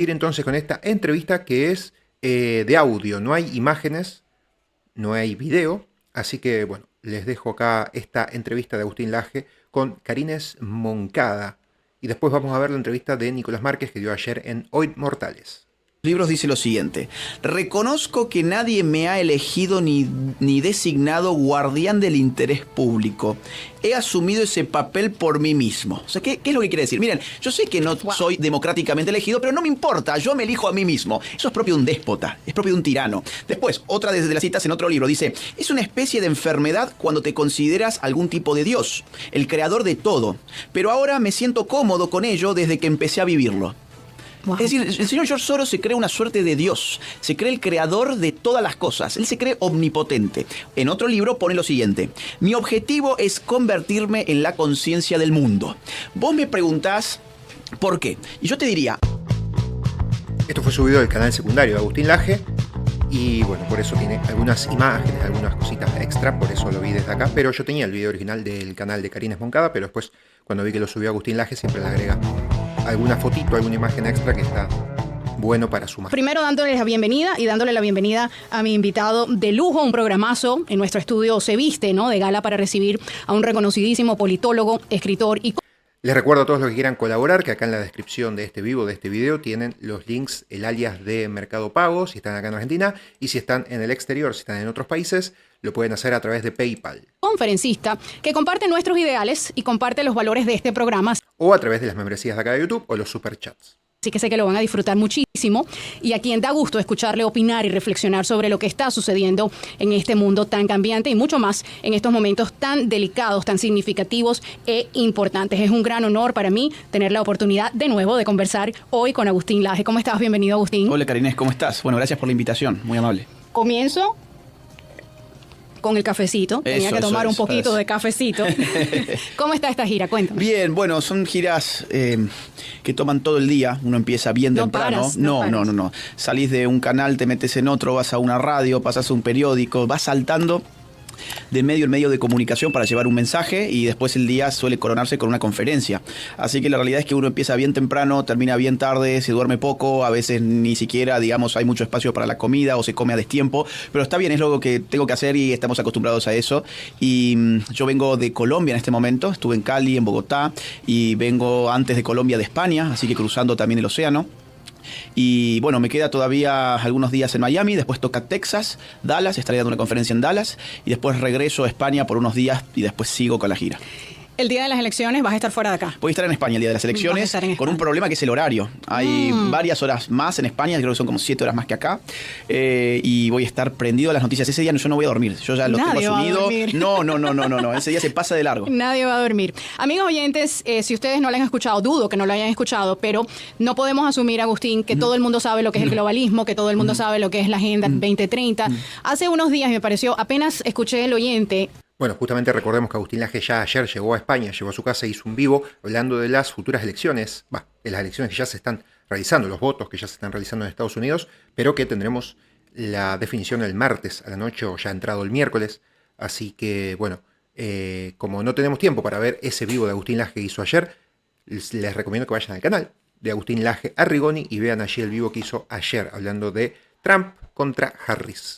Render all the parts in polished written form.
Ir entonces con esta entrevista que es de audio, no hay imágenes, no hay video, así que bueno, les dejo acá esta entrevista de Agustín Laje con Karines Moncada y después vamos a ver la entrevista de Nicolás Márquez que dio ayer en Hoy Mortales. Libros dice lo siguiente: reconozco que nadie me ha elegido ni designado guardián del interés público. He asumido ese papel por mí mismo. O sea, ¿qué es lo que quiere decir? Miren, yo sé que no soy democráticamente elegido, pero no me importa, yo me elijo a mí mismo. Eso es propio de un déspota, es propio de un tirano. Después, otra de las citas en otro libro dice: es una especie de enfermedad cuando te consideras algún tipo de Dios, el creador de todo. Pero ahora me siento cómodo con ello desde que empecé a vivirlo. Wow. Es decir, el señor George Soros se cree una suerte de Dios, se cree el creador de todas las cosas, él se cree omnipotente. En otro libro pone lo siguiente: mi objetivo es convertirme en la conciencia del mundo. Vos me preguntás ¿por qué? Y yo te diría... Esto fue subido del canal secundario de Agustín Laje y bueno, por eso tiene algunas imágenes, algunas cositas extra, por eso lo vi desde acá, pero yo tenía el video original del canal de Karines Moncada, pero después cuando vi que lo subió Agustín Laje siempre le agrega alguna fotito, alguna imagen extra que está bueno para sumar. Primero dándoles la bienvenida y dándole la bienvenida a mi invitado de lujo, un programazo. En nuestro estudio se viste, ¿no?, de gala para recibir a un reconocidísimo politólogo, escritor y... Les recuerdo a todos los que quieran colaborar que acá en la descripción de este vivo, de este video, tienen los links, el alias de Mercado Pago, si están acá en Argentina, y si están en el exterior, si están en otros países, lo pueden hacer a través de PayPal. Conferencista que comparte nuestros ideales y comparte los valores de este programa. O a través de las membresías de acá de YouTube o los superchats. Así que sé que lo van a disfrutar muchísimo y a quien da gusto escucharle opinar y reflexionar sobre lo que está sucediendo en este mundo tan cambiante y mucho más en estos momentos tan delicados, tan significativos e importantes. Es un gran honor para mí tener la oportunidad de nuevo de conversar hoy con Agustín Laje. ¿Cómo estás? Bienvenido, Agustín. Hola, Karines, ¿cómo estás? Bueno, gracias por la invitación, muy amable. Comienzo con el cafecito. Tenía que tomar un poquito de cafecito. ¿Cómo está esta gira? Cuéntame. Bien, bueno, son giras que toman todo el día. Uno empieza bien temprano. No. Salís de un canal, te metes en otro, vas a una radio, pasas a un periódico, vas saltando de medio en medio de comunicación para llevar un mensaje y después el día suele coronarse con una conferencia. Así que la realidad es que uno empieza bien temprano, termina bien tarde, se duerme poco, a veces ni siquiera, digamos, hay mucho espacio para la comida o se come a destiempo, pero está bien, es lo que tengo que hacer y estamos acostumbrados a eso. Y yo vengo de Colombia en este momento, estuve en Cali, en Bogotá, y vengo antes de Colombia de España, así que cruzando también el océano. Y bueno, me queda todavía algunos días en Miami, después toca Texas, Dallas, estaré dando una conferencia en Dallas y después regreso a España por unos días y después sigo con la gira. El día de las elecciones vas a estar fuera de acá. Voy a estar en España el día de las elecciones con un problema que es el horario. Hay varias horas más en España, creo que son como 7 horas más que acá. Y voy a estar prendido a las noticias. Ese día yo no voy a dormir, yo ya lo tengo asumido. No, ese día se pasa de largo. Nadie va a dormir. Amigos oyentes, si ustedes no lo han escuchado, dudo que no lo hayan escuchado, pero no podemos asumir, Agustín, que todo el mundo sabe lo que es el globalismo, que todo el mundo sabe lo que es la Agenda 2030. Hace unos días me pareció, apenas escuché el oyente... Bueno, justamente recordemos que Agustín Laje ya ayer llegó a España, llegó a su casa, hizo un vivo hablando de las futuras elecciones, de las elecciones que ya se están realizando, los votos que ya se están realizando en Estados Unidos, pero que tendremos la definición el martes a la noche o ya entrado el miércoles. Así que, bueno, como no tenemos tiempo para ver ese vivo de Agustín Laje que hizo ayer, les recomiendo que vayan al canal de Agustín Laje Arrigoni y vean allí el vivo que hizo ayer hablando de Trump contra Harris.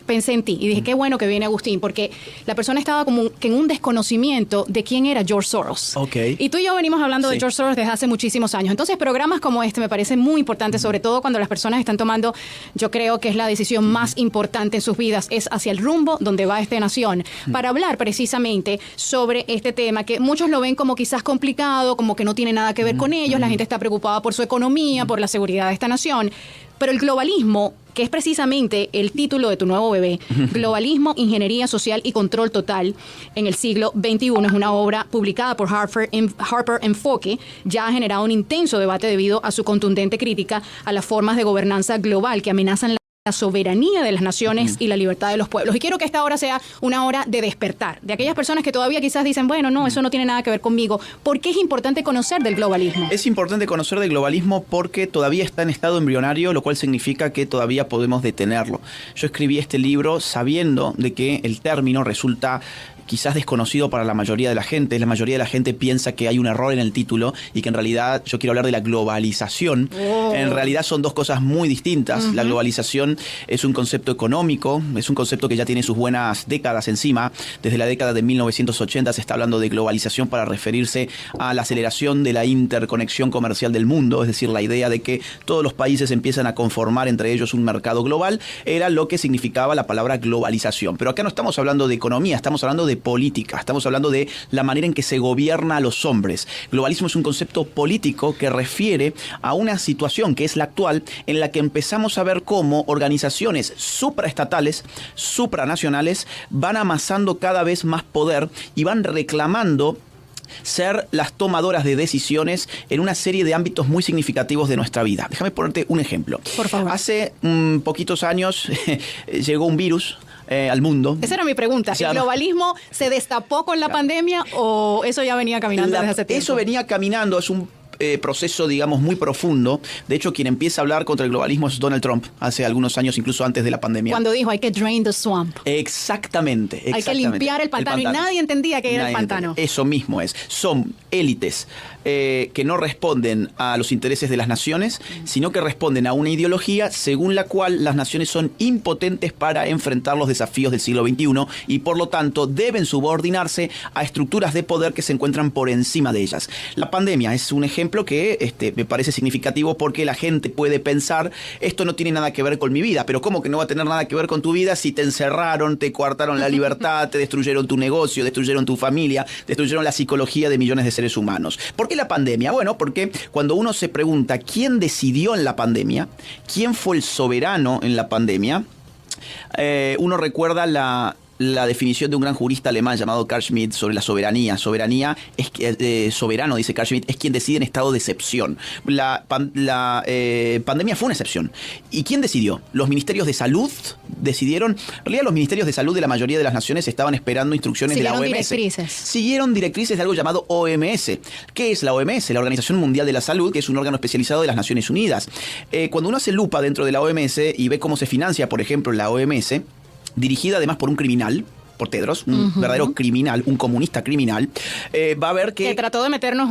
Pensé en ti y dije, qué bueno que viene Agustín, porque la persona estaba como que en un desconocimiento de quién era George Soros. Okay. Y tú y yo venimos hablando de George Soros desde hace muchísimos años. Entonces, programas como este me parecen muy importantes, sobre todo cuando las personas están tomando, yo creo que es la decisión más importante en sus vidas, es hacia el rumbo donde va esta nación, para hablar precisamente sobre este tema, que muchos lo ven como quizás complicado, como que no tiene nada que ver con ellos, la gente está preocupada por su economía, por la seguridad de esta nación, pero el globalismo, que es precisamente el título de tu nuevo bebé, Globalismo, Ingeniería Social y Control Total en el siglo XXI, es una obra publicada por Harper Enfoque, ya ha generado un intenso debate debido a su contundente crítica a las formas de gobernanza global que amenazan la soberanía de las naciones y la libertad de los pueblos. Y quiero que esta hora sea una hora de despertar, de aquellas personas que todavía quizás dicen, bueno, no, eso no tiene nada que ver conmigo. ¿Por qué es importante conocer del globalismo? Es importante conocer del globalismo porque todavía está en estado embrionario, lo cual significa que todavía podemos detenerlo. Yo escribí este libro sabiendo de que el término resulta quizás desconocido para la mayoría de la gente. La mayoría de la gente piensa que hay un error en el título y que en realidad yo quiero hablar de la globalización. En realidad son dos cosas muy distintas. La globalización es un concepto económico, es un concepto que ya tiene sus buenas décadas encima. Desde la década de 1980 se está hablando de globalización para referirse a la aceleración de la interconexión comercial del mundo, es decir, la idea de que todos los países empiezan a conformar entre ellos un mercado global, era lo que significaba la palabra globalización. Pero acá no estamos hablando de economía, estamos hablando de política, estamos hablando de la manera en que se gobierna a los hombres. Globalismo es un concepto político que refiere a una situación que es la actual, en la que empezamos a ver cómo organizaciones supraestatales, supranacionales, van amasando cada vez más poder y van reclamando ser las tomadoras de decisiones en una serie de ámbitos muy significativos de nuestra vida. Déjame ponerte un ejemplo. Por favor. Hace poquitos años llegó un virus al mundo. Esa era mi pregunta. ¿El globalismo se destapó con la pandemia o eso ya venía caminando desde hace tiempo? Eso venía caminando, es un proceso, digamos, muy profundo. De hecho, quien empieza a hablar contra el globalismo es Donald Trump, hace algunos años, incluso antes de la pandemia. Cuando dijo, hay que drain the swamp. Exactamente. Hay que limpiar el pantano. Y nadie entendía que era el pantano. Eso mismo es. Son élites que no responden a los intereses de las naciones, sino que responden a una ideología según la cual las naciones son impotentes para enfrentar los desafíos del siglo XXI y, por lo tanto, deben subordinarse a estructuras de poder que se encuentran por encima de ellas. La pandemia es un ejemplo que me parece significativo porque la gente puede pensar, esto no tiene nada que ver con mi vida, pero ¿cómo que no va a tener nada que ver con tu vida si te encerraron, te coartaron la libertad, te destruyeron tu negocio, destruyeron tu familia, destruyeron la psicología de millones de seres humanos? ¿Por qué la pandemia? Bueno, porque cuando uno se pregunta quién decidió en la pandemia, quién fue el soberano en la pandemia, uno recuerda la definición de un gran jurista alemán llamado Carl Schmitt sobre la soberanía. Soberanía es soberano, dice Carl Schmitt, es quien decide en estado de excepción. La pandemia fue una excepción. ¿Y quién decidió? Los ministerios de salud decidieron. En realidad, los ministerios de salud de la mayoría de las naciones estaban esperando instrucciones de la OMS. Siguieron directrices de algo llamado OMS. ¿Qué es la OMS? La Organización Mundial de la Salud, que es un órgano especializado de las Naciones Unidas. Cuando uno hace lupa dentro de la OMS y ve cómo se financia, por ejemplo, la OMS, dirigida además por un criminal, por Tedros, un verdadero criminal, un comunista criminal, va a ver que trató de meternos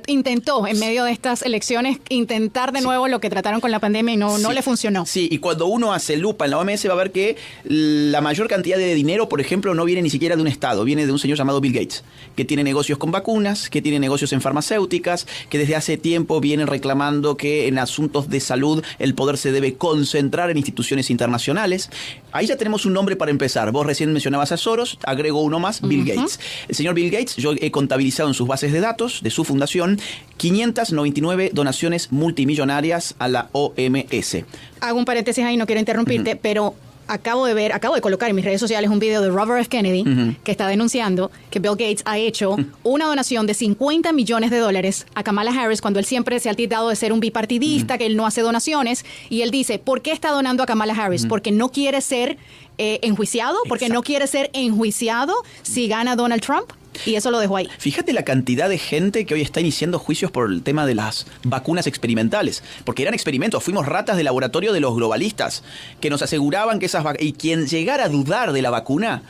intentó en medio de estas elecciones intentar de nuevo lo que trataron con la pandemia y no le funcionó. Sí, y cuando uno hace lupa en la OMS va a ver que la mayor cantidad de dinero, por ejemplo, no viene ni siquiera de un estado, viene de un señor llamado Bill Gates, que tiene negocios con vacunas, que tiene negocios en farmacéuticas, que desde hace tiempo viene reclamando que en asuntos de salud el poder se debe concentrar en instituciones internacionales. Ahí ya tenemos un nombre para empezar. Vos recién mencionabas a Soros, agrego uno más, Bill Gates. El señor Bill Gates, yo he contabilizado en sus bases de datos de su fundación 599 donaciones multimillonarias a la OMS. Hago un paréntesis ahí, no quiero interrumpirte, pero acabo de colocar en mis redes sociales un video de Robert F. Kennedy que está denunciando que Bill Gates ha hecho una donación de $50 millones a Kamala Harris cuando él siempre se ha tildado de ser un bipartidista, que él no hace donaciones, y él dice, ¿por qué está donando a Kamala Harris? Porque no quiere ser enjuiciado, porque no quiere ser enjuiciado si gana Donald Trump. Y eso lo dejó ahí. Fíjate la cantidad de gente que hoy está iniciando juicios por el tema de las vacunas experimentales. Porque eran experimentos, fuimos ratas de laboratorio de los globalistas, que nos aseguraban que esas vacunas... Y quien llegara a dudar de la vacuna...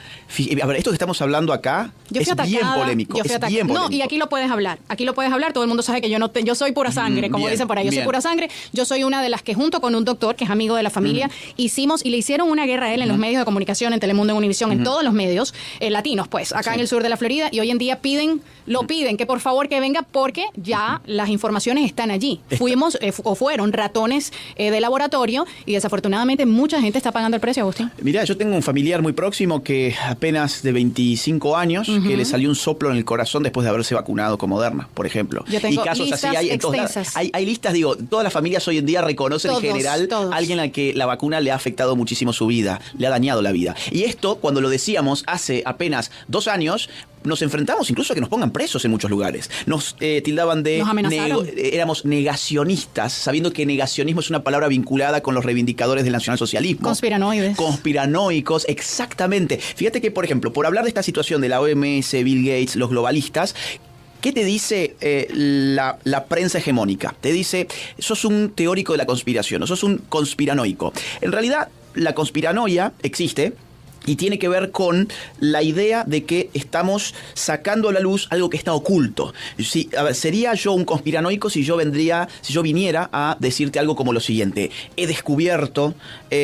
A ver, esto que estamos hablando acá es bien polémico. No, y aquí lo puedes hablar. Todo el mundo sabe que yo soy pura sangre, como dicen por ahí. Yo soy pura sangre. Yo soy una de las que junto con un doctor, que es amigo de la familia, hicimos y le hicieron una guerra a él en los medios de comunicación, en Telemundo, en Univisión, en todos los medios latinos, pues, acá en el sur de la Florida. Y hoy en día piden que por favor que venga porque ya las informaciones están allí. Fueron ratones de laboratorio y desafortunadamente mucha gente está pagando el precio, Agustín. Mira, yo tengo un familiar muy próximo que apenas de 25 años que le salió un soplo en el corazón después de haberse vacunado con Moderna, por ejemplo. Yo tengo y casos listas así hay en todos lados. Hay listas, digo, todas las familias hoy en día reconocen en general a alguien al que la vacuna le ha afectado muchísimo su vida, le ha dañado la vida. Y esto, cuando lo decíamos hace apenas 2 años, nos enfrentamos incluso a que nos pongan presos en muchos lugares. Nos tildaban de... Nos amenazaron. Éramos negacionistas, sabiendo que negacionismo es una palabra vinculada con los reivindicadores del nacionalsocialismo. Conspiranoicos, exactamente. Fíjate que, por ejemplo, por hablar de esta situación de la OMS, Bill Gates, los globalistas, ¿qué te dice la prensa hegemónica? Te dice, sos un teórico de la conspiración, o sos un conspiranoico. En realidad, la conspiranoia existe. Y tiene que ver con la idea de que estamos sacando a la luz algo que está oculto. Si, a ver, sería yo un conspiranoico si yo viniera a decirte algo como lo siguiente. He descubierto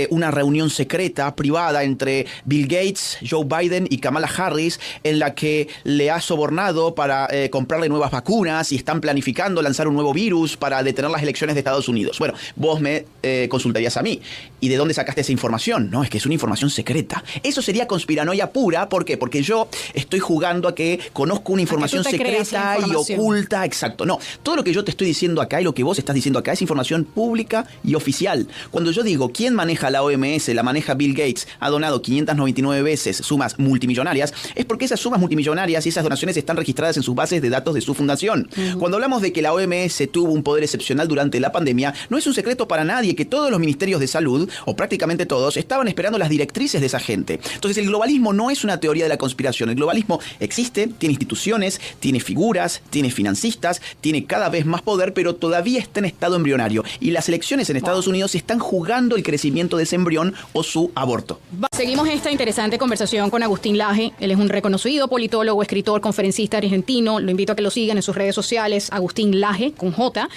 una reunión secreta, privada, entre Bill Gates, Joe Biden y Kamala Harris, en la que le ha sobornado para comprarle nuevas vacunas y están planificando lanzar un nuevo virus para detener las elecciones de Estados Unidos. Bueno, vos me consultarías a mí. ¿Y de dónde sacaste esa información? No, es que es una información secreta. Eso sería conspiranoia pura. ¿Por qué? Porque yo estoy jugando a que conozco una información secreta y oculta. Exacto. No, todo lo que yo te estoy diciendo acá y lo que vos estás diciendo acá es información pública y oficial. Cuando yo digo quién maneja la OMS, la maneja Bill Gates, ha donado 599 veces sumas multimillonarias, es porque esas sumas multimillonarias y esas donaciones están registradas en sus bases de datos de su fundación. Cuando hablamos de que la OMS tuvo un poder excepcional durante la pandemia, no es un secreto para nadie que todos los ministerios de salud, o prácticamente todos, estaban esperando las directrices de esa gente. Entonces el globalismo no es una teoría de la conspiración. El globalismo existe, tiene instituciones, tiene figuras, tiene financistas, tiene cada vez más poder, pero todavía está en estado embrionario. Y las elecciones en Estados Unidos están jugando el crecimiento de ese embrión o su aborto. Seguimos esta interesante conversación con Agustín Laje. Él es un reconocido politólogo, escritor, conferencista argentino. Lo invito a que lo sigan en sus redes sociales, Agustín Laje, con J.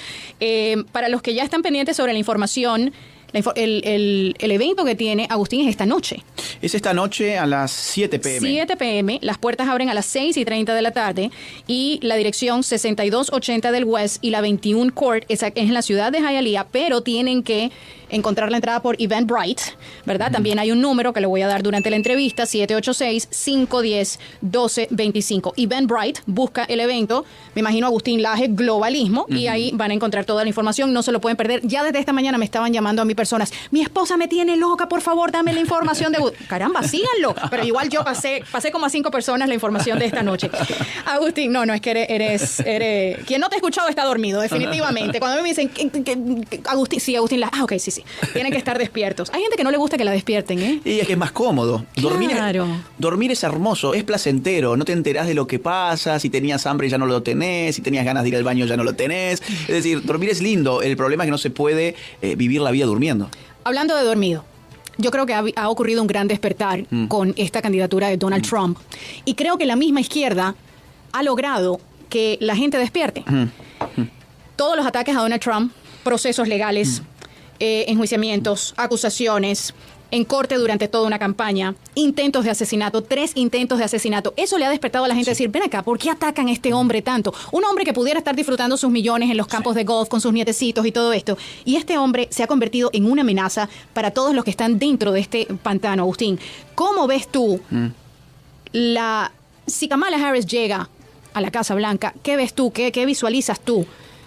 Para los que ya están pendientes sobre la información, el evento que tiene Agustín es esta noche. Es esta noche a las 7 p.m. 7 p.m. Las puertas abren a las 6:30 de la tarde y la dirección 6280 del West y la 21 Court es en la ciudad de Hialeah, pero tienen que encontrar la entrada por Eventbrite, ¿verdad? También hay un número que le voy a dar durante la entrevista, 786-510-1225. Eventbrite, busca el evento, me imagino Agustín Laje, globalismo, y ahí van a encontrar toda la información, no se lo pueden perder. Ya desde esta mañana me estaban llamando a mí personas, mi esposa me tiene loca, por favor, dame la información de... Caramba, síganlo. Pero igual yo pasé como a 5 personas la información de esta noche. Agustín, no, es que eres quien no te ha escuchado está dormido, definitivamente. Cuando me dicen, Agustín, sí, Agustín Laje, ok, sí. Tienen que estar despiertos. Hay gente que no le gusta que la despierten, ¿eh? Y es que es más cómodo. Claro. Dormir es hermoso, es placentero. No te enterás de lo que pasa. Si tenías hambre ya no lo tenés. Si tenías ganas de ir al baño ya no lo tenés. Es decir, dormir es lindo. El problema es que no se puede vivir la vida durmiendo. Hablando de dormido, yo creo que ha ocurrido un gran despertar con esta candidatura de Donald Trump. Y creo que la misma izquierda ha logrado que la gente despierte. Todos los ataques a Donald Trump, procesos legales, enjuiciamientos, acusaciones, en corte durante toda una campaña, intentos de asesinato, 3 intentos de asesinato. Eso le ha despertado a la gente a decir, ven acá, ¿por qué atacan a este hombre tanto? Un hombre que pudiera estar disfrutando sus millones en los campos de golf con sus nietecitos y todo esto. Y este hombre se ha convertido en una amenaza para todos los que están dentro de este pantano. Agustín, ¿cómo ves tú si Kamala Harris llega a la Casa Blanca, qué ves tú, qué visualizas tú?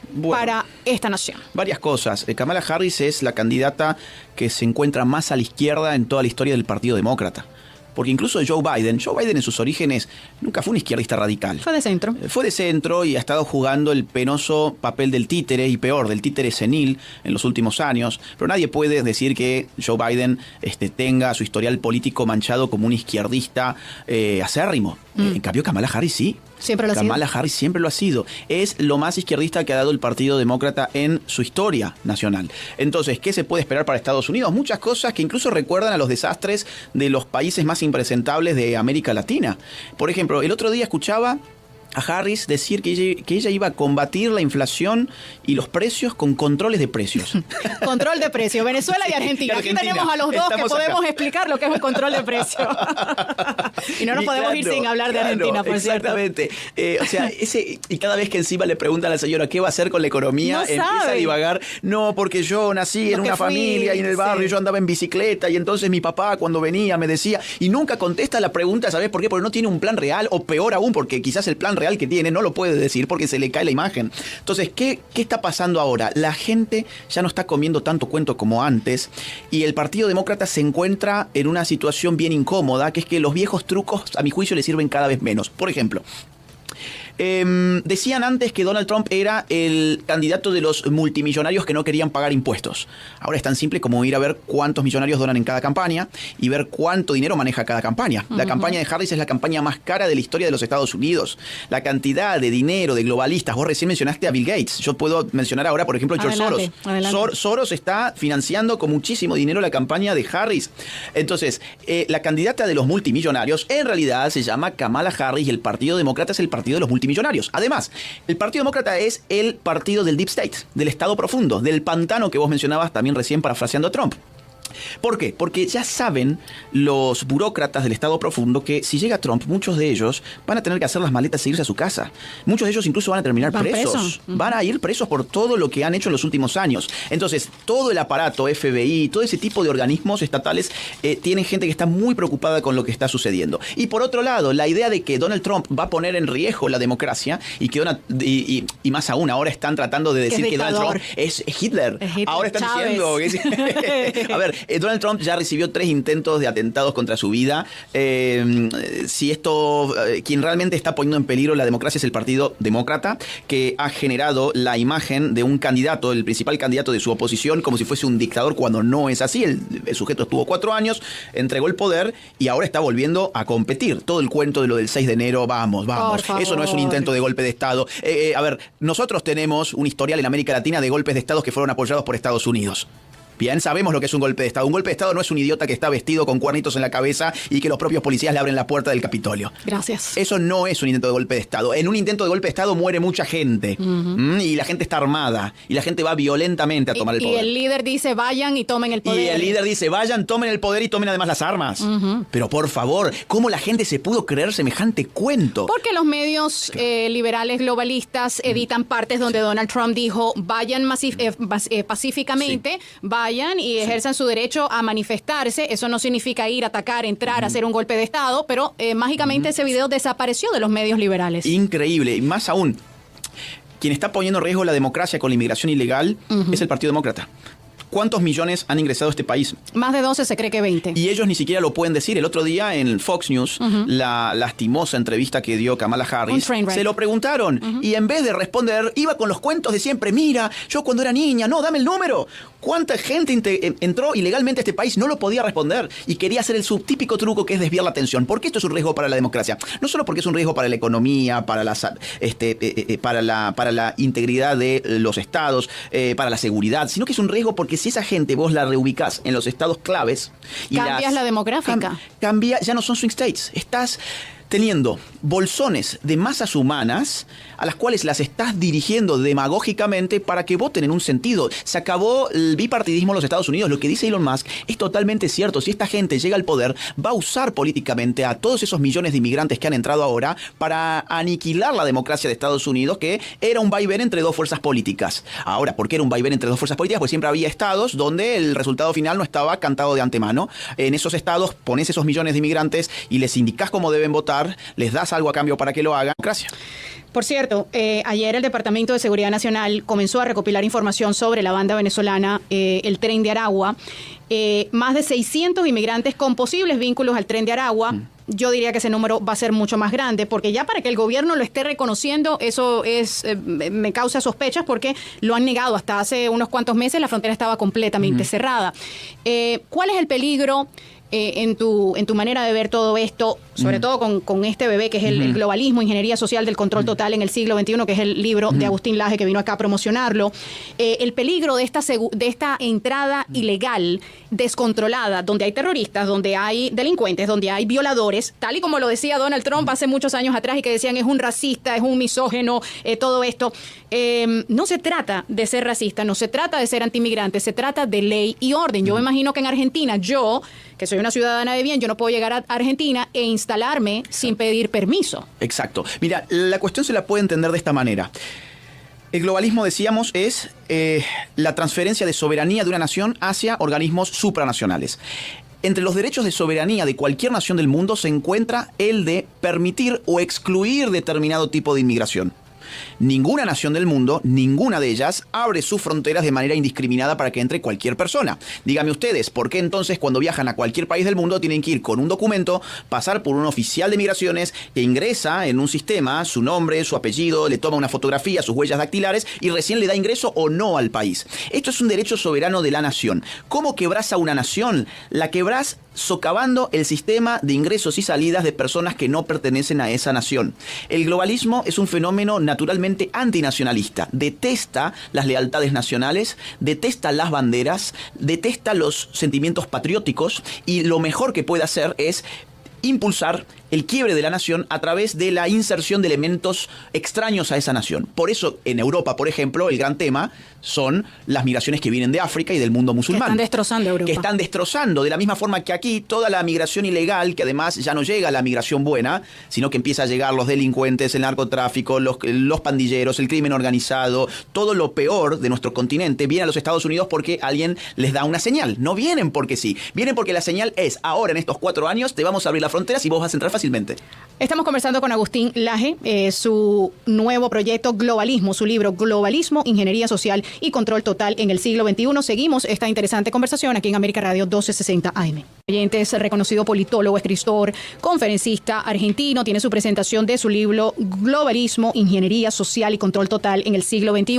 Bueno, para esta nación? Varias cosas. Kamala Harris es la candidata que se encuentra más a la izquierda en toda la historia del Partido Demócrata. Porque incluso Joe Biden en sus orígenes nunca fue un izquierdista radical. Fue de centro. Fue de centro y ha estado jugando el penoso papel del títere, y peor, del títere senil en los últimos años. Pero nadie puede decir que Joe Biden tenga su historial político manchado como un izquierdista acérrimo. En cambio, Kamala Harris sí. Siempre lo ha sido. Kamala Harris siempre lo ha sido. Es lo más izquierdista que ha dado el Partido Demócrata en su historia nacional. Entonces, ¿qué se puede esperar para Estados Unidos? Muchas cosas que incluso recuerdan a los desastres de los países más impresentables de América Latina. Por ejemplo, el otro día escuchaba a Harris decir que ella iba a combatir la inflación y los precios con controles de precios. Control de precios. Venezuela y Argentina. Aquí tenemos a los dos que podemos explicar lo que es el control de precios. Y no nos podemos ir sin hablar de Argentina, por exactamente. Cierto. O sea, y cada vez que encima le preguntan a la señora qué va a hacer con la economía, empieza a divagar. No, porque yo nací en una familia y en el barrio yo andaba en bicicleta y entonces mi papá cuando venía me decía, y nunca contesta la pregunta, ¿sabes por qué? Porque no tiene un plan real, o peor aún, porque quizás el plan real que tiene no lo puede decir porque se le cae la imagen. Entonces, ¿qué está pasando ahora? La gente ya no está comiendo tanto cuento como antes y el Partido Demócrata se encuentra en una situación bien incómoda, que es que los viejos trucos, a mi juicio, le sirven cada vez menos. Por ejemplo, Decían antes que Donald Trump era el candidato de los multimillonarios que no querían pagar impuestos. Ahora es tan simple como ir a ver cuántos millonarios donan en cada campaña y ver cuánto dinero maneja cada campaña. La campaña de Harris es la campaña más cara de la historia de los Estados Unidos. La cantidad de dinero de globalistas, vos recién mencionaste a Bill Gates. Yo puedo mencionar ahora, por ejemplo, a George Soros. Soros está financiando con muchísimo dinero la campaña de Harris. Entonces, la candidata de los multimillonarios en realidad se llama Kamala Harris y el Partido Demócrata es el partido de los multimillonarios. Además, el Partido Demócrata es el partido del Deep State, del Estado profundo, del pantano que vos mencionabas también recién parafraseando a Trump. ¿Por qué? Porque ya saben los burócratas del Estado profundo que si llega Trump, muchos de ellos van a tener que hacer las maletas e irse a su casa. Muchos de ellos incluso van a terminar presos. Van a ir presos por todo lo que han hecho en los últimos años. Entonces, todo el aparato, FBI, todo ese tipo de organismos estatales tienen gente que está muy preocupada con lo que está sucediendo. Y por otro lado, la idea de que Donald Trump va a poner en riesgo la democracia y que y más aún, ahora están tratando de decir que Donald Trump es Hitler. Ahora están diciendo que a ver, Donald Trump ya recibió 3 intentos de atentados contra su vida. Si esto, quien realmente está poniendo en peligro la democracia es el Partido Demócrata, que ha generado la imagen de un candidato, el principal candidato de su oposición, como si fuese un dictador, cuando no es así. El sujeto estuvo 4 años, entregó el poder y ahora está volviendo a competir. Todo el cuento de lo del 6 de enero, vamos. Eso no es un intento de golpe de Estado. A ver, nosotros tenemos un historial en América Latina de golpes de Estado que fueron apoyados por Estados Unidos. Bien, sabemos lo que es un golpe de Estado. Un golpe de Estado no es un idiota que está vestido con cuernitos en la cabeza y que los propios policías le abren la puerta del Capitolio. Gracias. Eso no es un intento de golpe de Estado. En un intento de golpe de Estado muere mucha gente. Y la gente está armada. Y la gente va violentamente a tomar el poder. Y el líder dice, vayan y tomen el poder. Y el líder dice, vayan, tomen el poder y tomen además las armas. Pero por favor, ¿cómo la gente se pudo creer semejante cuento? Porque los medios liberales globalistas editan partes donde Donald Trump dijo, vayan pacíficamente, vayan y ejerzan su derecho a manifestarse. Eso no significa ir, atacar, entrar, hacer un golpe de Estado, pero mágicamente ese video desapareció de los medios liberales. Increíble. Y más aún, quien está poniendo en riesgo la democracia con la inmigración ilegal es el Partido Demócrata. ¿Cuántos millones han ingresado a este país? Más de 12, se cree que 20. Y ellos ni siquiera lo pueden decir. El otro día en Fox News, la lastimosa entrevista que dio Kamala Harris, se lo preguntaron y en vez de responder, iba con los cuentos de siempre. Mira, yo cuando era niña, no, dame el número. ¿Cuánta gente entró ilegalmente a este país? No lo podía responder y quería hacer el subtípico truco que es desviar la atención. ¿Por qué esto es un riesgo para la democracia? No solo porque es un riesgo para la economía, para la integridad de los estados, para la seguridad, sino que es un riesgo porque si esa gente vos la reubicás en los estados claves y cambias la demográfica. Cambia, ya no son swing states. Estás teniendo bolsones de masas humanas a las cuales las estás dirigiendo demagógicamente para que voten en un sentido. Se acabó el bipartidismo en los Estados Unidos. Lo que dice Elon Musk es totalmente cierto. Si esta gente llega al poder, va a usar políticamente a todos esos millones de inmigrantes que han entrado ahora para aniquilar la democracia de Estados Unidos, que era un vaivén entre 2 fuerzas políticas. Ahora, ¿por qué era un vaivén entre 2 fuerzas políticas? Pues siempre había estados donde el resultado final no estaba cantado de antemano. En esos estados pones esos millones de inmigrantes y les indicás cómo deben votar, les das algo a cambio para que lo hagan. Gracias. Por cierto, ayer el Departamento de Seguridad Nacional comenzó a recopilar información sobre la banda venezolana, el Tren de Aragua. Más de 600 inmigrantes con posibles vínculos al Tren de Aragua. Yo diría que ese número va a ser mucho más grande, porque ya para que el gobierno lo esté reconociendo, eso me causa sospechas, porque lo han negado. Hasta hace unos cuantos meses la frontera estaba completamente cerrada. ¿Cuál es el peligro en tu manera de ver todo esto, sobre todo con este bebé que es el globalismo, ingeniería social del control total en el siglo XXI, que es el libro de Agustín Laje, que vino acá a promocionarlo? El peligro de esta entrada ilegal, descontrolada, donde hay terroristas, donde hay delincuentes, donde hay violadores, tal y como lo decía Donald Trump hace muchos años atrás, y que decían es un racista, es un misógeno, todo esto. No se trata de ser racista, no se trata de ser antimigrante, se trata de ley y orden. Yo me imagino que en Argentina, yo, que soy una ciudadana de bien, yo no puedo llegar a Argentina e instalarme sin pedir permiso. Exacto. Mira, la cuestión se la puede entender de esta manera. El globalismo, decíamos, es la transferencia de soberanía de una nación hacia organismos supranacionales. Entre los derechos de soberanía de cualquier nación del mundo se encuentra el de permitir o excluir determinado tipo de inmigración. Ninguna nación del mundo, ninguna de ellas, abre sus fronteras de manera indiscriminada para que entre cualquier persona. Díganme ustedes, ¿por qué entonces cuando viajan a cualquier país del mundo tienen que ir con un documento, pasar por un oficial de migraciones que ingresa en un sistema, su nombre, su apellido, le toma una fotografía, sus huellas dactilares y recién le da ingreso o no al país? Esto es un derecho soberano de la nación. ¿Cómo quebrás a una nación? La quebrás socavando el sistema de ingresos y salidas de personas que no pertenecen a esa nación. El globalismo es un fenómeno naturalmente antinacionalista. Detesta las lealtades nacionales, detesta las banderas, detesta los sentimientos patrióticos y lo mejor que puede hacer es impulsar el quiebre de la nación a través de la inserción de elementos extraños a esa nación. Por eso, en Europa, por ejemplo, el gran tema son las migraciones que vienen de África y del mundo musulmán. Que están destrozando Europa. Que están destrozando, de la misma forma que aquí, toda la migración ilegal, que además ya no llega a la migración buena, sino que empieza a llegar los delincuentes, el narcotráfico, los pandilleros, el crimen organizado, todo lo peor de nuestro continente viene a los Estados Unidos porque alguien les da una señal. No vienen porque sí, vienen porque la señal es, ahora en estos 4 años te vamos a abrir las fronteras y vos vas a entrar fácilmente. Estamos conversando con Agustín Laje, su nuevo proyecto Globalismo, su libro Globalismo, Ingeniería Social y Control Total en el siglo XXI. Seguimos esta interesante conversación aquí en América Radio 1260 AM. Es reconocido politólogo, escritor, conferencista argentino. Tiene su presentación de su libro Globalismo, Ingeniería Social y Control Total en el siglo XXI.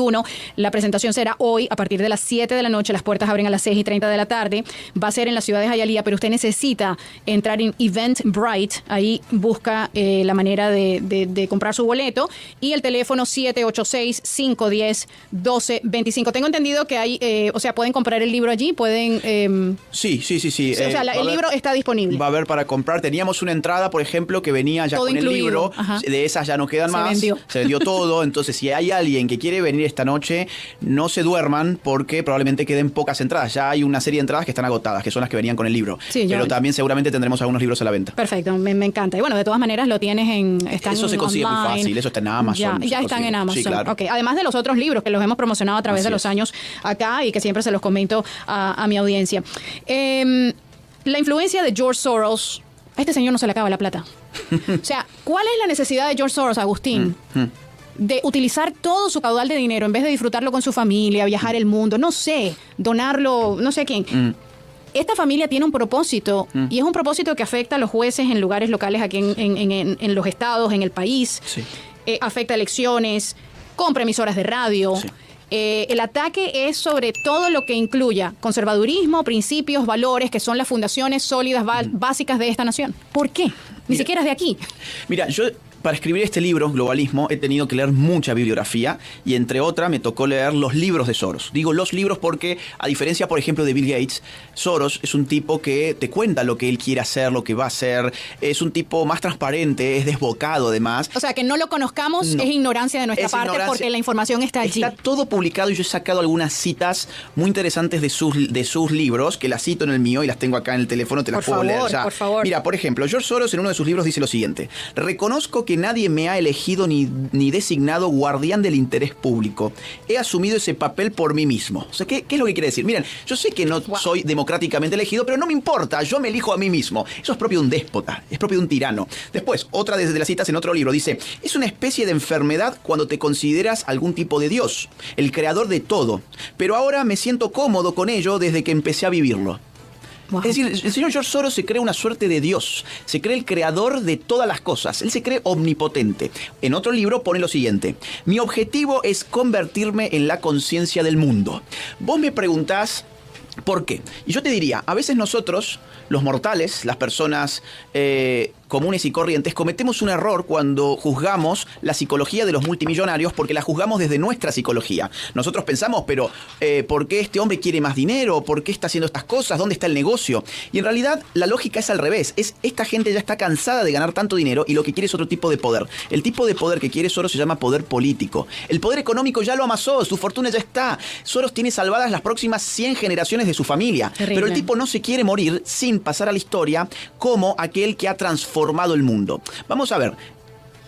La presentación será hoy a partir de las 7 de la noche. Las puertas abren a las 6:30 de la tarde. Va a ser en la ciudad de Hialeah, pero usted necesita entrar en Eventbrite. Ahí busca la manera de comprar su boleto y el teléfono 786-510-1225. Tengo entendido que hay, pueden comprar el libro allí, pueden... Sí. el libro está disponible. Va a haber para comprar. Teníamos una entrada, por ejemplo, que venía ya todo con incluido. El libro. Ajá. De esas ya no quedan más. Se vendió todo. Entonces, si hay alguien que quiere venir esta noche, no se duerman porque probablemente queden pocas entradas. Ya hay una serie de entradas que están agotadas, que son las que venían con el libro. Sí, pero también seguramente tendremos algunos libros a la venta. Perfecto, me encanta. Y bueno, de todas maneras lo tienes eso se consigue online. Muy fácil, eso está en Amazon. Ya están en Amazon. Sí, claro. Okay. Además de los otros libros que los hemos promocionado a través de los años acá y que siempre se los comento a mi audiencia. La influencia de George Soros, a este señor no se le acaba la plata. O sea, ¿cuál es la necesidad de George Soros, Agustín? De utilizar todo su caudal de dinero en vez de disfrutarlo con su familia, viajar el mundo, no sé, donarlo, no sé a quién. Esta familia tiene un propósito y es un propósito que afecta a los jueces en lugares locales aquí en los estados, en el país. Sí. Afecta elecciones, compra emisoras de radio. Sí. El ataque es sobre todo lo que incluya conservadurismo, principios, valores, que son las fundaciones sólidas básicas de esta nación. ¿Por qué? Ni siquiera es de aquí. Mira, yo... Para escribir este libro, Globalismo, he tenido que leer mucha bibliografía y entre otras me tocó leer los libros de Soros. Digo los libros porque, a diferencia, por ejemplo, de Bill Gates, Soros es un tipo que te cuenta lo que él quiere hacer, lo que va a hacer. Es un tipo más transparente, es desbocado además. O sea, que no lo conozcamos es ignorancia de nuestra parte porque la información está allí. Está todo publicado y yo he sacado algunas citas muy interesantes de sus libros, que las cito en el mío y las tengo acá en el teléfono, te las puedo leer ya. Por favor. Mira, por ejemplo, George Soros en uno de sus libros dice lo siguiente: reconozco que nadie me ha elegido ni designado guardián del interés público. He asumido ese papel por mí mismo. O sea, ¿qué es lo que quiere decir? Miren, yo sé que no soy democráticamente elegido, pero no me importa, yo me elijo a mí mismo. Eso es propio de un déspota, es propio de un tirano. Después, otra de las citas en otro libro dice: es una especie de enfermedad cuando te consideras algún tipo de Dios, el creador de todo. Pero ahora me siento cómodo con ello desde que empecé a vivirlo. Wow. Es decir, el señor George Soros se cree una suerte de Dios, se cree el creador de todas las cosas, él se cree omnipotente. En otro libro pone lo siguiente: mi objetivo es convertirme en la conciencia del mundo. Vos me preguntás ¿por qué? Y yo te diría, a veces nosotros, los mortales, las personas comunes y corrientes, cometemos un error cuando juzgamos la psicología de los multimillonarios porque la juzgamos desde nuestra psicología. Nosotros pensamos, pero ¿por qué este hombre quiere más dinero? ¿Por qué está haciendo estas cosas? ¿Dónde está el negocio? Y en realidad la lógica es al revés. Esta gente ya está cansada de ganar tanto dinero y lo que quiere es otro tipo de poder. El tipo de poder que quiere Soros se llama poder político. El poder económico ya lo amasó, su fortuna ya está. Soros tiene salvadas las próximas 100 generaciones de su familia. Terrible. Pero el tipo no se quiere morir sin pasar a la historia como aquel que ha transformado el mundo. Vamos a ver,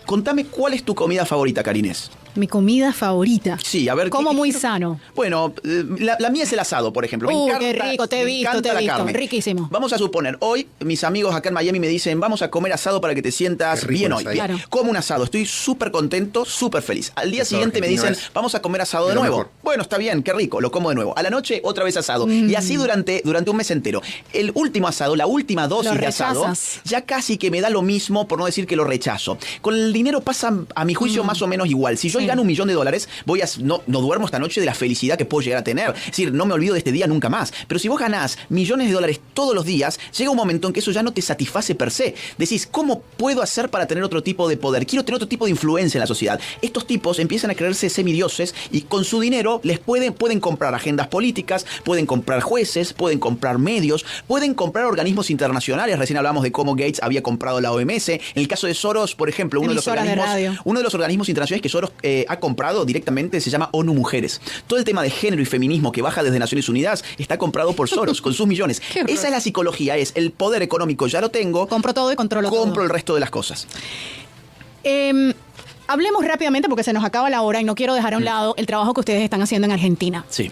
contame cuál es tu comida favorita, Karinés. Mi comida favorita. Sí, a ver. Como muy sano. Bueno, la mía es el asado, por ejemplo. Qué rico, te he visto. Carne. Riquísimo. Vamos a suponer, hoy mis amigos acá en Miami me dicen, vamos a comer asado para que te sientas bien hoy. Claro. Como un asado, estoy súper contento, súper feliz. Al día siguiente me dicen, vamos a comer asado de nuevo. Bueno, está bien, qué rico, lo como de nuevo. A la noche, otra vez asado. Y así durante un mes entero. El último asado, la última dosis de asado, ya casi que me da lo mismo, por no decir que lo rechazo. Con el dinero pasa, a mi juicio, más o menos igual. Si yo gano $1 millón, no duermo esta noche de la felicidad que puedo llegar a tener. Es decir, no me olvido de este día nunca más. Pero si vos ganás $millones todos los días, llega un momento en que eso ya no te satisface per se. Decís, ¿cómo puedo hacer para tener otro tipo de poder? Quiero tener otro tipo de influencia en la sociedad. Estos tipos empiezan a creerse semidioses y con su dinero pueden comprar agendas políticas, pueden comprar jueces, pueden comprar medios, pueden comprar organismos internacionales. Recién hablamos de cómo Gates había comprado la OMS. En el caso de Soros, por ejemplo, uno de los organismos internacionales que Soros ha comprado directamente se llama ONU Mujeres. Todo el tema de género y feminismo que baja desde Naciones Unidas está comprado por Soros con sus millones. Esa es la psicología, es el poder económico, ya lo tengo. Compro todo y controlo todo. Compro el resto de las cosas. Hablemos rápidamente porque se nos acaba la hora y no quiero dejar a un lado el trabajo que ustedes están haciendo en Argentina. Sí.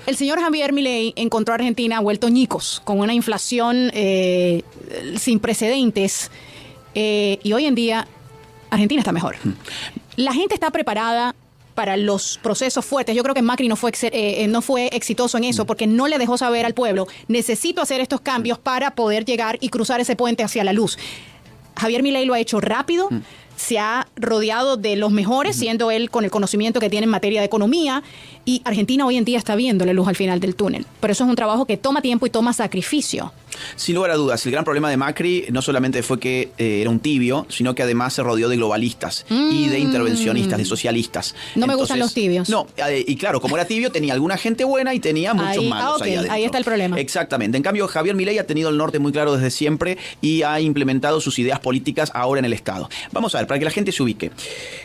El señor Javier Milei encontró a Argentina vuelto ñicos, con una inflación sin precedentes. Y hoy en día Argentina está mejor. La gente está preparada para los procesos fuertes. Yo creo que Macri no fue exitoso en eso porque no le dejó saber al pueblo, necesito hacer estos cambios para poder llegar y cruzar ese puente hacia la luz. Javier Milei lo ha hecho rápido, se ha rodeado de los mejores, siendo él con el conocimiento que tiene en materia de economía, y Argentina hoy en día está viendo la luz al final del túnel. Pero eso es un trabajo que toma tiempo y toma sacrificio. Sin lugar a dudas, el gran problema de Macri no solamente fue que era un tibio, sino que además se rodeó de globalistas y de intervencionistas, de socialistas. No me gustan los tibios. No, y claro, como era tibio, tenía alguna gente buena y tenía muchos malos ahí adentro. Ahí está el problema. Exactamente. En cambio, Javier Milei ha tenido el norte muy claro desde siempre y ha implementado sus ideas políticas ahora en el Estado. Vamos a ver, para que la gente se ubique.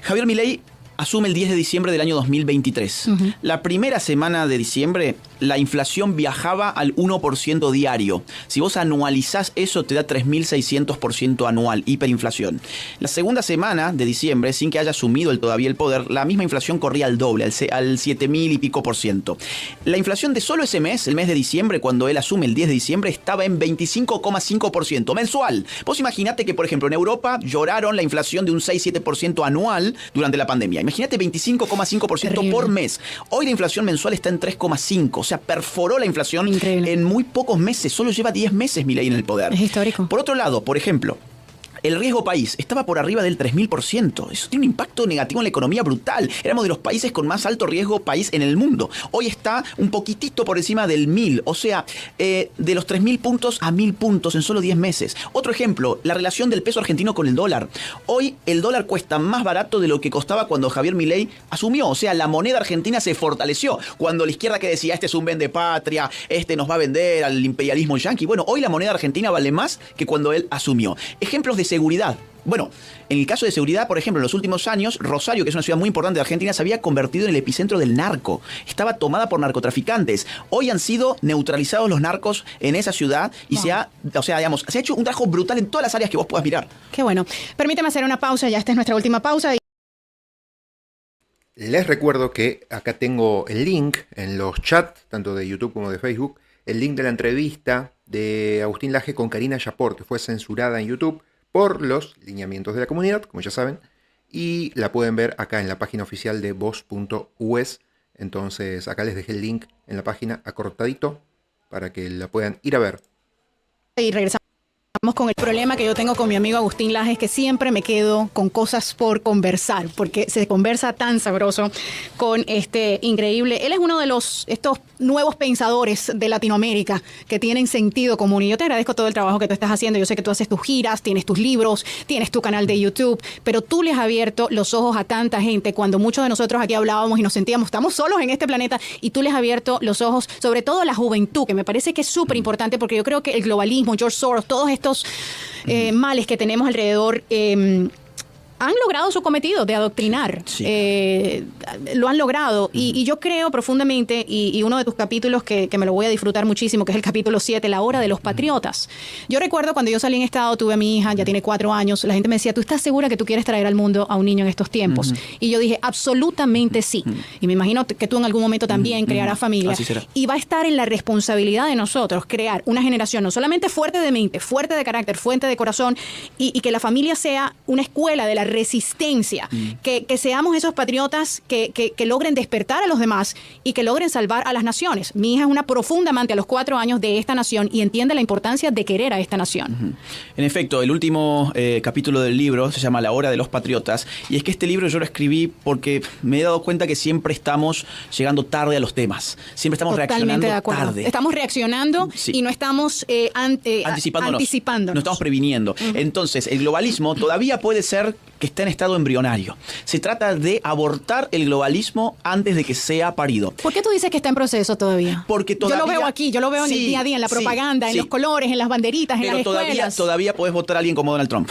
Javier Milei asume el 10 de diciembre del año 2023. La primera semana de diciembre, la inflación viajaba al 1% diario. Si vos anualizás eso, te da 3.600% anual, hiperinflación. La segunda semana de diciembre, sin que haya asumido todavía el poder, la misma inflación corría al doble, al 7.000 y pico %. La inflación de solo ese mes, el mes de diciembre, cuando él asume el 10 de diciembre, estaba en 25,5% mensual. Vos imaginate que, por ejemplo, en Europa lloraron la inflación de un 6-7% anual durante la pandemia. Imagínate 25,5% por mes. Hoy la inflación mensual está en 3,5%. O sea, perforó la inflación en muy pocos meses. Solo lleva 10 meses Milei en el poder. Es histórico. Por otro lado, por ejemplo, el riesgo país estaba por arriba del 3.000%. Eso tiene un impacto negativo en la economía brutal. Éramos de los países con más alto riesgo país en el mundo. Hoy está un poquitito por encima del 1.000. O sea, de los 3.000 puntos a 1.000 puntos en solo 10 meses. Otro ejemplo, la relación del peso argentino con el dólar. Hoy el dólar cuesta más barato de lo que costaba cuando Javier Milei asumió. O sea, la moneda argentina se fortaleció. Cuando la izquierda que decía, este es un vendepatria, este nos va a vender al imperialismo yanqui. Bueno, hoy la moneda argentina vale más que cuando él asumió. Ejemplos de seguridad. Bueno, en el caso de seguridad, por ejemplo, en los últimos años, Rosario, que es una ciudad muy importante de Argentina, se había convertido en el epicentro del narco. Estaba tomada por narcotraficantes. Hoy han sido neutralizados los narcos en esa ciudad y se ha hecho un trabajo brutal en todas las áreas que vos puedas mirar. Qué bueno. Permíteme hacer una pausa, ya esta es nuestra última pausa. Les recuerdo que acá tengo el link en los chats, tanto de YouTube como de Facebook, el link de la entrevista de Agustín Laje con Karina Yapor, que fue censurada en YouTube por los lineamientos de la comunidad, como ya saben, y la pueden ver acá en la página oficial de voz.us. Entonces acá les dejé el link en la página acortadito para que la puedan ir a ver. Y regresamos con el problema que yo tengo con mi amigo Agustín Laje, es que siempre me quedo con cosas por conversar, porque se conversa tan sabroso con este increíble. Él es uno de estos nuevos pensadores de Latinoamérica que tienen sentido común. Y yo te agradezco todo el trabajo que tú estás haciendo. Yo sé que tú haces tus giras, tienes tus libros, tienes tu canal de YouTube, pero tú le has abierto los ojos a tanta gente cuando muchos de nosotros aquí hablábamos y nos sentíamos, estamos solos en este planeta, y tú les has abierto los ojos, sobre todo a la juventud, que me parece que es súper importante, porque yo creo que el globalismo, George Soros, todos estos males que tenemos alrededor, han logrado su cometido de adoctrinar. Sí. Lo han logrado. Y yo creo profundamente, y uno de tus capítulos que me lo voy a disfrutar muchísimo, que es el capítulo 7, La Hora de los Patriotas. Yo recuerdo cuando yo salí en estado, tuve a mi hija, ya tiene 4 años, la gente me decía, ¿tú estás segura que tú quieres traer al mundo a un niño en estos tiempos? Y yo dije, absolutamente sí. Y me imagino que tú en algún momento también crearás familia. Así será. Y va a estar en la responsabilidad de nosotros crear una generación no solamente fuerte de mente, fuerte de carácter, fuerte de corazón, y que la familia sea una escuela de la resistencia, que seamos esos patriotas que logren despertar a los demás y que logren salvar a las naciones. Mi hija es una profunda amante a los 4 años de esta nación y entiende la importancia de querer a esta nación. En efecto, el último capítulo del libro se llama La Hora de los Patriotas, y es que este libro yo lo escribí porque me he dado cuenta que siempre estamos llegando tarde a los temas, siempre estamos reaccionando tarde. Estamos reaccionando y no estamos anticipándonos. No estamos previniendo. Entonces, el globalismo todavía puede ser que está en estado embrionario. Se trata de abortar el globalismo antes de que sea parido. ¿Por qué tú dices que está en proceso todavía? Porque todavía... Yo lo veo aquí, yo lo veo en el día a día, en la propaganda, en los colores, en las banderitas, en las escuelas. Pero todavía podés votar a alguien como Donald Trump.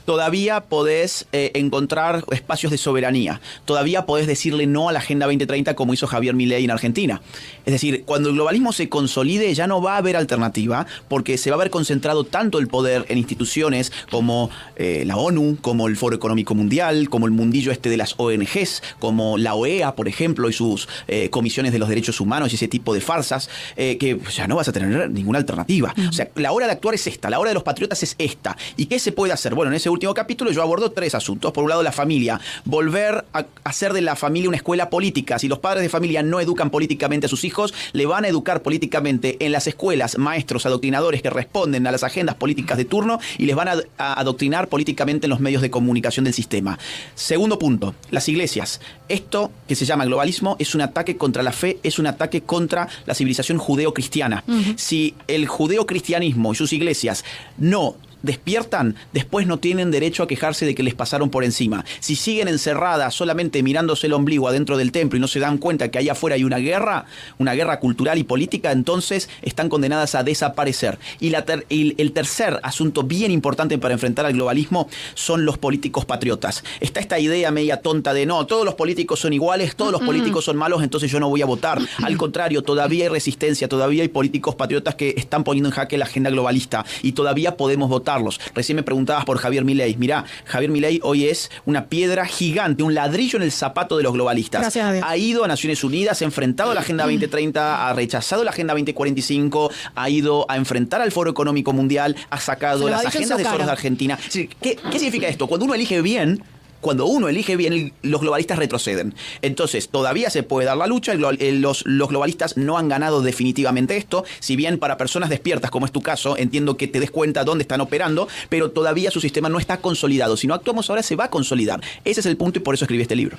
Todavía podés encontrar espacios de soberanía. Todavía podés decirle no a la Agenda 2030 como hizo Javier Milei en Argentina. Es decir, cuando el globalismo se consolide ya no va a haber alternativa, porque se va a haber concentrado tanto el poder en instituciones como la ONU, como el Foro Económico Mundial, como el mundillo de las ONGs, como la OEA, por ejemplo, y sus comisiones de los derechos humanos y ese tipo de farsas, que ya no vas a tener ninguna alternativa. O sea, la hora de actuar es esta, la hora de los patriotas es esta. ¿Y qué se puede hacer? Bueno, en ese último capítulo yo abordo 3 asuntos. Por un lado, la familia. Volver a hacer de la familia una escuela política. Si los padres de familia no educan políticamente a sus hijos, le van a educar políticamente en las escuelas maestros adoctrinadores que responden a las agendas políticas de turno y les van a adoctrinar políticamente en los medios de comunicación del sistema. Segundo punto, las iglesias. Esto que se llama globalismo es un ataque contra la fe, es un ataque contra la civilización judeo-cristiana. Si el judeo-cristianismo y sus iglesias no despiertan, después no tienen derecho a quejarse de que les pasaron por encima. Si siguen encerradas solamente mirándose el ombligo adentro del templo y no se dan cuenta que allá afuera hay una guerra cultural y política, entonces están condenadas a desaparecer. Y el tercer asunto bien importante para enfrentar al globalismo son los políticos patriotas. Está esta idea media tonta de no, todos los políticos son iguales, todos los políticos son malos, entonces yo no voy a votar. Al contrario, todavía hay resistencia, todavía hay políticos patriotas que están poniendo en jaque la agenda globalista y todavía podemos votar. Recién me preguntabas por Javier Milei. Mirá, Javier Milei hoy es una piedra gigante, un ladrillo en el zapato de los globalistas. Gracias a Dios. Ha ido a Naciones Unidas, ha enfrentado a la Agenda 2030, ha rechazado la Agenda 2045, ha ido a enfrentar al Foro Económico Mundial, ha sacado las agendas de foros de Argentina. ¿Qué significa esto? Cuando uno elige bien, los globalistas retroceden. Entonces, todavía se puede dar la lucha. Los globalistas no han ganado definitivamente esto. Si bien para personas despiertas, como es tu caso, entiendo que te des cuenta dónde están operando, pero todavía su sistema no está consolidado. Si no actuamos ahora, se va a consolidar. Ese es el punto y por eso escribí este libro.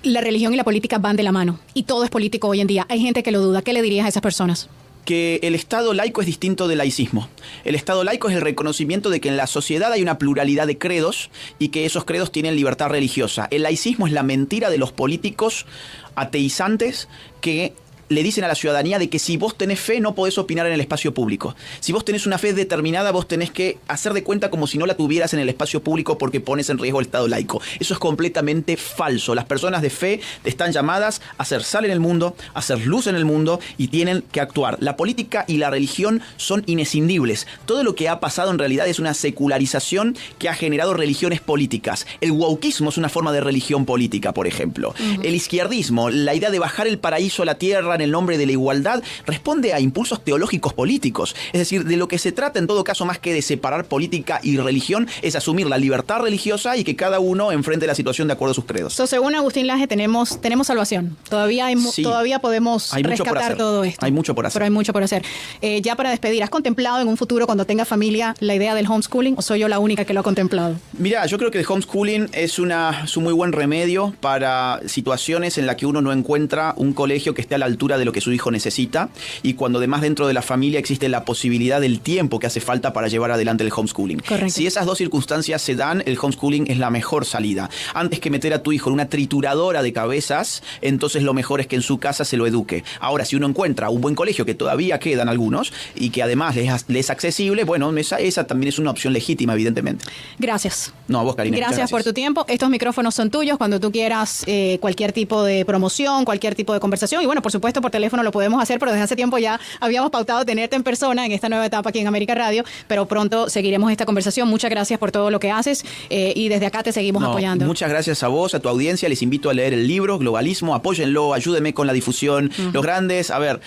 La religión y la política van de la mano. Y todo es político hoy en día. Hay gente que lo duda. ¿Qué le dirías a esas personas? Que el Estado laico es distinto del laicismo. El Estado laico es el reconocimiento de que en la sociedad hay una pluralidad de credos y que esos credos tienen libertad religiosa. El laicismo es la mentira de los políticos ateizantes que le dicen a la ciudadanía de que si vos tenés fe no podés opinar en el espacio público. Si vos tenés una fe determinada, vos tenés que hacer de cuenta como si no la tuvieras en el espacio público porque pones en riesgo el Estado laico. Eso es completamente falso. Las personas de fe están llamadas a hacer sal en el mundo, a hacer luz en el mundo y tienen que actuar. La política y la religión son inescindibles. Todo lo que ha pasado en realidad es una secularización que ha generado religiones políticas. El wokismo es una forma de religión política, por ejemplo. El izquierdismo, la idea de bajar el paraíso a la tierra en el nombre de la igualdad, responde a impulsos teológicos políticos. Es decir, de lo que se trata en todo caso, más que de separar política y religión, es asumir la libertad religiosa y que cada uno enfrente la situación de acuerdo a sus credos. Según Agustín Laje, tenemos salvación. Todavía podemos rescatar todo esto. Hay mucho por hacer. Pero hay mucho por hacer. Ya para despedir, ¿has contemplado en un futuro, cuando tengas familia, la idea del homeschooling o soy yo la única que lo ha contemplado? Mira, yo creo que el homeschooling es un muy buen remedio para situaciones en las que uno no encuentra un colegio que esté a la altura altura de lo que su hijo necesita y cuando además dentro de la familia existe la posibilidad del tiempo que hace falta para llevar adelante el homeschooling. Correcto. Si esas dos circunstancias se dan, el homeschooling es la mejor salida. Antes que meter a tu hijo en una trituradora de cabezas, entonces lo mejor es que en su casa se lo eduque. Ahora, si uno encuentra un buen colegio, que todavía quedan algunos, y que además le es accesible, bueno, esa también es una opción legítima, evidentemente. Gracias. No, a vos, Karina. Gracias por tu tiempo. Estos micrófonos son tuyos cuando tú quieras cualquier tipo de promoción, cualquier tipo de conversación. Y bueno, por supuesto, por teléfono lo podemos hacer, pero desde hace tiempo ya habíamos pautado tenerte en persona en esta nueva etapa aquí en América Radio, pero pronto seguiremos esta conversación. Muchas gracias por todo lo que haces y desde acá te seguimos apoyando. Muchas gracias a vos, a tu audiencia. Les invito a leer el libro Globalismo. Apóyenlo, ayúdenme con la difusión. Los grandes, a ver,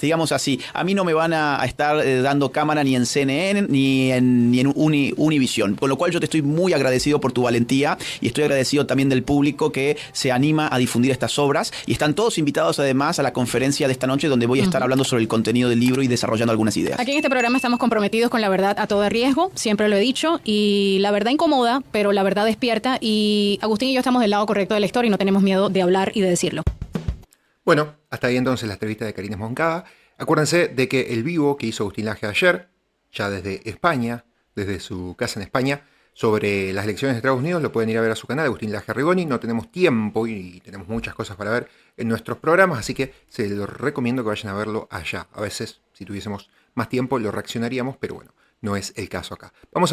digamos así, a mí no me van a estar dando cámara ni en CNN ni en Univision, con lo cual yo te estoy muy agradecido por tu valentía y estoy agradecido también del público que se anima a difundir estas obras y están todos invitados además a la conferencia de esta noche donde voy a estar hablando sobre el contenido del libro y desarrollando algunas ideas. Aquí en este programa estamos comprometidos con la verdad a todo riesgo, siempre lo he dicho, y la verdad incomoda, pero la verdad despierta, y Agustín y yo estamos del lado correcto de la historia y no tenemos miedo de hablar y de decirlo. Bueno, hasta ahí entonces la entrevista de Karina Moncada. Acuérdense de que el vivo que hizo Agustín Laje ayer, ya desde España, desde su casa en España, sobre las elecciones de Estados Unidos, lo pueden ir a ver a su canal, Agustín Laje Rigoni. No tenemos tiempo y tenemos muchas cosas para ver en nuestros programas, así que se los recomiendo que vayan a verlo allá. A veces, si tuviésemos más tiempo, lo reaccionaríamos, pero bueno, no es el caso acá. Vamos a